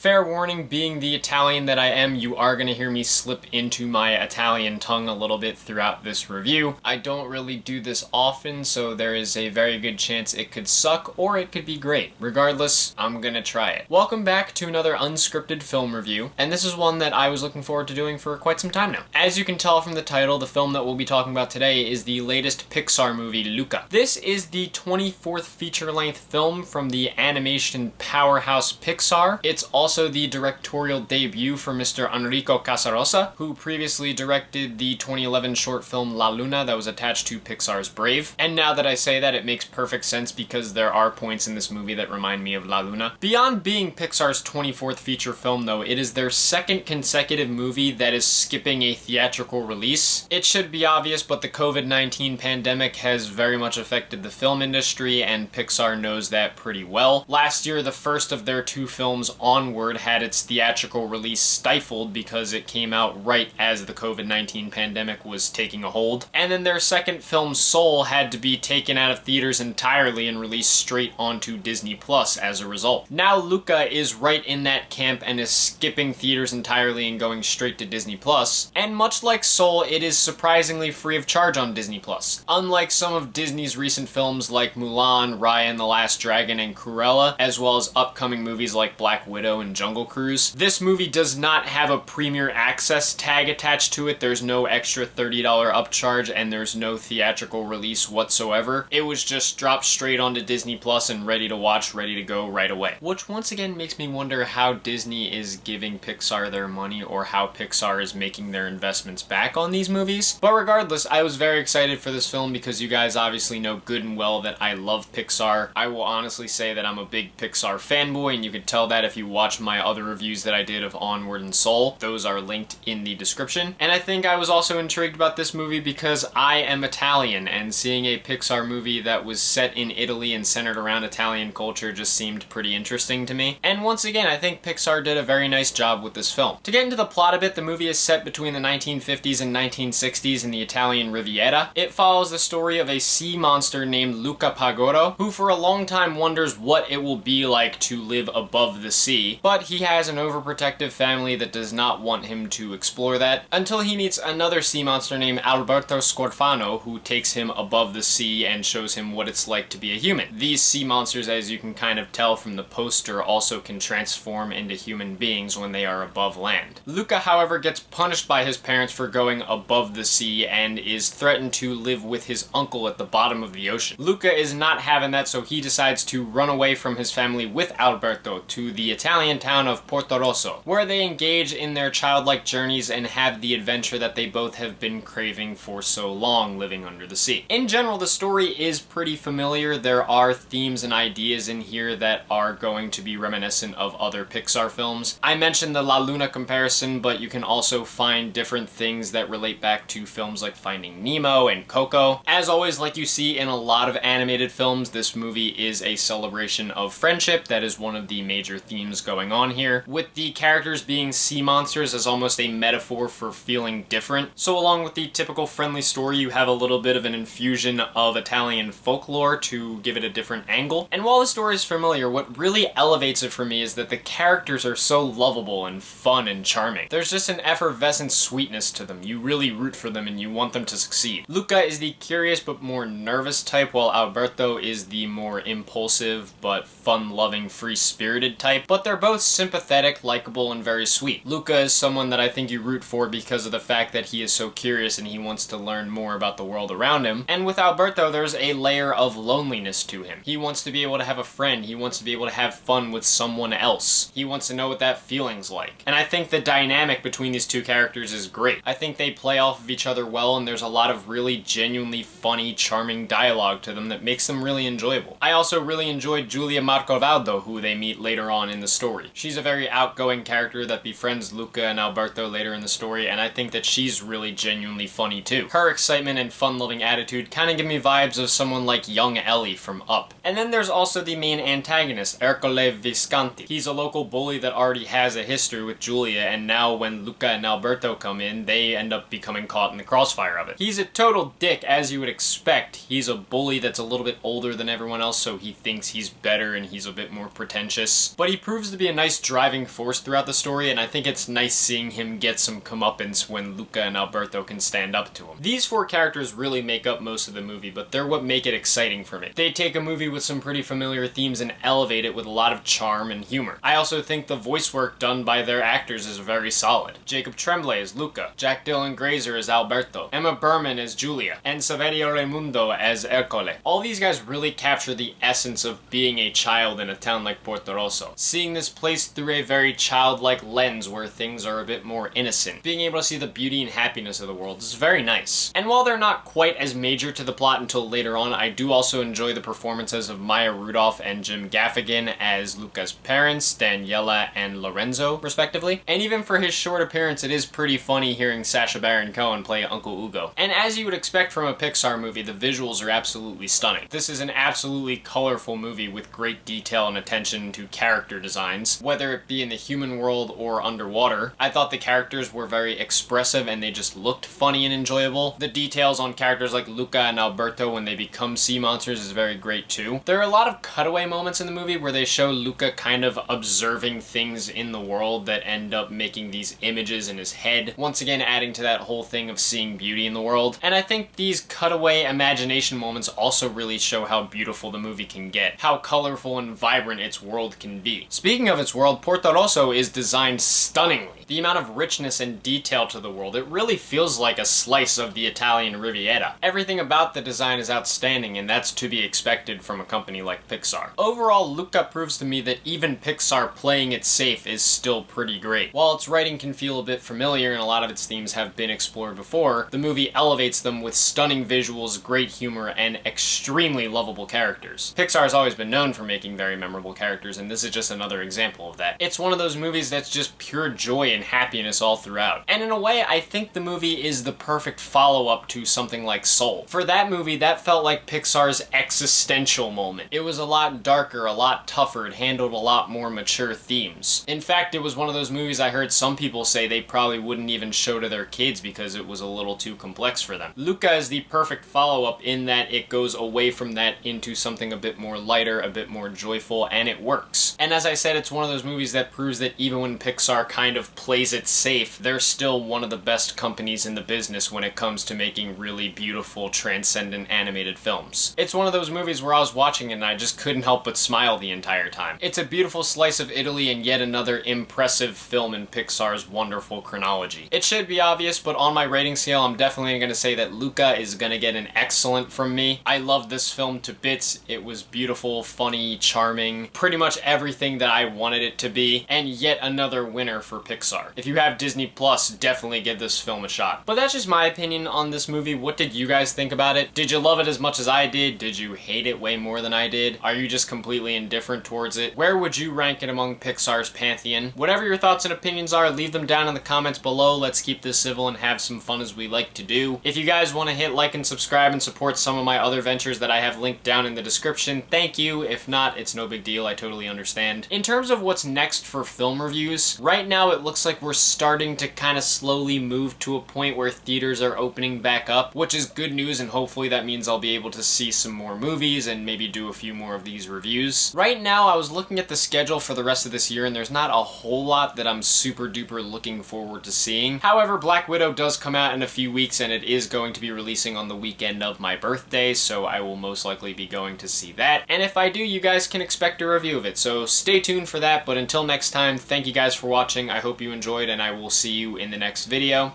Fair warning, being the Italian that I am, you are going to hear me slip into my Italian tongue a little bit throughout this review. I don't really do this often, so there is a very good chance it could suck or it could be great. Regardless, I'm gonna try it. Welcome back to another unscripted film review, and this is one that I was looking forward to doing for quite some time now. As you can tell from the title, the film that we'll be talking about today is the latest Pixar movie, Luca. This is the 24th feature-length film from the animation powerhouse Pixar. It's also the directorial debut for Mr. Enrico Casarosa, who previously directed the 2011 short film La Luna that was attached to Pixar's Brave. And now that I say that, it makes perfect sense because there are points in this movie that remind me of La Luna. Beyond being Pixar's 24th feature film though, it is their second consecutive movie that is skipping a theatrical release. It should be obvious, but the COVID-19 pandemic has very much affected the film industry, and Pixar knows that pretty well. Last year, the first of their two films, Onward, had its theatrical release stifled because it came out right as the COVID-19 pandemic was taking a hold. And then their second film, Soul, had to be taken out of theaters entirely and released straight onto Disney Plus as a result. Now Luca is right in that camp and is skipping theaters entirely and going straight to Disney Plus. And much like Soul, it is surprisingly free of charge on Disney Plus. Unlike some of Disney's recent films like Mulan, Raya and the Last Dragon, and Cruella, as well as upcoming movies like Black Widow and Jungle Cruise, this movie does not have a premiere access tag attached to it. There's no extra $30 upcharge and there's no theatrical release whatsoever. It was just dropped straight onto Disney Plus and ready to watch, ready to go right away. Which once again makes me wonder how Disney is giving Pixar their money or how Pixar is making their investments back on these movies. But regardless, I was very excited for this film because you guys obviously know good and well that I love Pixar. I will honestly say that I'm a big Pixar fanboy, and you can tell that if you watch my other reviews that I did of Onward and Soul. Those are linked in the description. And I think I was also intrigued about this movie because I am Italian, and seeing a Pixar movie that was set in Italy and centered around Italian culture just seemed pretty interesting to me. And once again, I think Pixar did a very nice job with this film. To get into the plot a bit, the movie is set between the 1950s and 1960s in the Italian Riviera. It follows the story of a sea monster named Luca Pagoro, who for a long time wonders what it will be like to live above the sea, but he has an overprotective family that does not want him to explore that, until he meets another sea monster named Alberto Scorfano, who takes him above the sea and shows him what it's like to be a human. These sea monsters, as you can kind of tell from the poster, also can transform into human beings when they are above land. Luca, however, gets punished by his parents for going above the sea and is threatened to live with his uncle at the bottom of the ocean. Luca is not having that, so he decides to run away from his family with Alberto to the Italian town of Porto Rosso, where they engage in their childlike journeys and have the adventure that they both have been craving for so long, living under the sea. In general, the story is pretty familiar. There are themes and ideas in here that are going to be reminiscent of other Pixar films. I mentioned the La Luna comparison, but you can also find different things that relate back to films like Finding Nemo and Coco. As always, like you see in a lot of animated films, this movie is a celebration of friendship. That is one of the major themes going on here, with the characters being sea monsters as almost a metaphor for feeling different. So along with the typical friendly story, you have a little bit of an infusion of Italian folklore to give it a different angle. And while the story is familiar, what really elevates it for me is that the characters are so lovable and fun and charming. There's just an effervescent sweetness to them. You really root for them and you want them to succeed. Luca is the curious but more nervous type, while Alberto is the more impulsive but fun-loving, free-spirited type. But they're both sympathetic, likable, and very sweet. Luca is someone that I think you root for because of the fact that he is so curious and he wants to learn more about the world around him. And with Alberto, there's a layer of loneliness to him. He wants to be able to have a friend. He wants to be able to have fun with someone else. He wants to know what that feeling's like. And I think the dynamic between these two characters is great. I think they play off of each other well, and there's a lot of really genuinely funny, charming dialogue to them that makes them really enjoyable. I also really enjoyed Giulia Marcovaldo, who they meet later on in the story. She's a very outgoing character that befriends Luca and Alberto later in the story, and I think that she's really genuinely funny too. Her excitement and fun-loving attitude kind of give me vibes of someone like young Ellie from Up. And then there's also the main antagonist, Ercole Visconti. He's a local bully that already has a history with Giulia, and now when Luca and Alberto come in, they end up becoming caught in the crossfire of it. He's a total dick, as you would expect. He's a bully that's a little bit older than everyone else, so he thinks he's better and he's a bit more pretentious. But he proves to be a nice driving force throughout the story, and I think it's nice seeing him get some comeuppance when Luca and Alberto can stand up to him. These four characters really make up most of the movie, but they're what make it exciting for me. They take a movie with some pretty familiar themes and elevate it with a lot of charm and humor. I also think the voice work done by their actors is very solid. Jacob Tremblay as Luca, Jack Dylan Grazer as Alberto, Emma Berman as Julia, and Saverio Raimundo as Ercole. All these guys really capture the essence of being a child in a town like Portorosso. Seeing this place through a very childlike lens where things are a bit more innocent. Being able to see the beauty and happiness of the world is very nice. And while they're not quite as major to the plot until later on, I do also enjoy the performances of Maya Rudolph and Jim Gaffigan as Luca's parents, Daniela and Lorenzo, respectively. And even for his short appearance, it is pretty funny hearing Sacha Baron Cohen play Uncle Ugo. And as you would expect from a Pixar movie, the visuals are absolutely stunning. This is an absolutely colorful movie with great detail and attention to character designs, whether it be in the human world or underwater. I thought the characters were very expressive and they just looked funny and enjoyable. The details on characters like Luca and Alberto when they become sea monsters is very great too. There are a lot of cutaway moments in the movie where they show Luca kind of observing things in the world that end up making these images in his head, once again adding to that whole thing of seeing beauty in the world. And I think these cutaway imagination moments also really show how beautiful the movie can get, how colorful and vibrant its world can be. Speaking of its world, Portorosso is designed stunningly. The amount of richness and detail to the world, it really feels like a slice of the Italian Riviera. Everything about the design is outstanding, and that's to be expected from a company like Pixar. Overall, Luca proves to me that even Pixar playing it safe is still pretty great. While its writing can feel a bit familiar and a lot of its themes have been explored before, the movie elevates them with stunning visuals, great humor, and extremely lovable characters. Pixar has always been known for making very memorable characters, and this is just another example of that. It's one of those movies that's just pure joy and happiness all throughout. And in a way, I think the movie is the perfect follow-up to something like Soul. For that movie, that felt like Pixar's existential moment. It was a lot darker, a lot tougher, it handled a lot more mature themes. In fact, it was one of those movies I heard some people say they probably wouldn't even show to their kids because it was a little too complex for them. Luca is the perfect follow-up in that it goes away from that into something a bit more lighter, a bit more joyful, and it works. And as I said, it's one of those movies that proves that even when Pixar kind of plays it safe, they're still one of the best companies in the business when it comes to making really beautiful, transcendent animated films. It's one of those movies where I was watching it and I just couldn't help but smile the entire time. It's a beautiful slice of Italy and yet another impressive film in Pixar's wonderful chronology. It should be obvious, but on my rating scale, I'm definitely going to say that Luca is going to get an excellent from me. I love this film to bits. It was beautiful, funny, charming, pretty much everything that I wanted it to be, and yet another winner for Pixar. If you have Disney Plus, definitely give this film a shot. But that's just my opinion on this movie. What did you guys think about it? Did you love it as much as I did? Did you hate it way more than I did? Are you just completely indifferent towards it? Where would you rank it among Pixar's pantheon? Whatever your thoughts and opinions are, leave them down in the comments below. Let's keep this civil and have some fun as we like to do. If you guys want to hit like and subscribe and support some of my other ventures that I have linked down in the description, thank you. If not, it's no big deal. I totally understand. In terms of what's next for film reviews, right now it looks like we're starting to kind of slowly move to a point where theaters are opening back up, which is good news, and hopefully that means I'll be able to see some more movies and maybe do a few more of these reviews. Right now, I was looking at the schedule for the rest of this year, and there's not a whole lot that I'm super duper looking forward to seeing. However, Black Widow does come out in a few weeks, and it is going to be releasing on the weekend of my birthday, so I will most likely be going to see that. And if I do, you guys can expect a review of it, so stay tuned for that. But until next time, thank you guys for watching. I hope you enjoyed, and I will see you in the next video.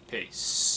Peace.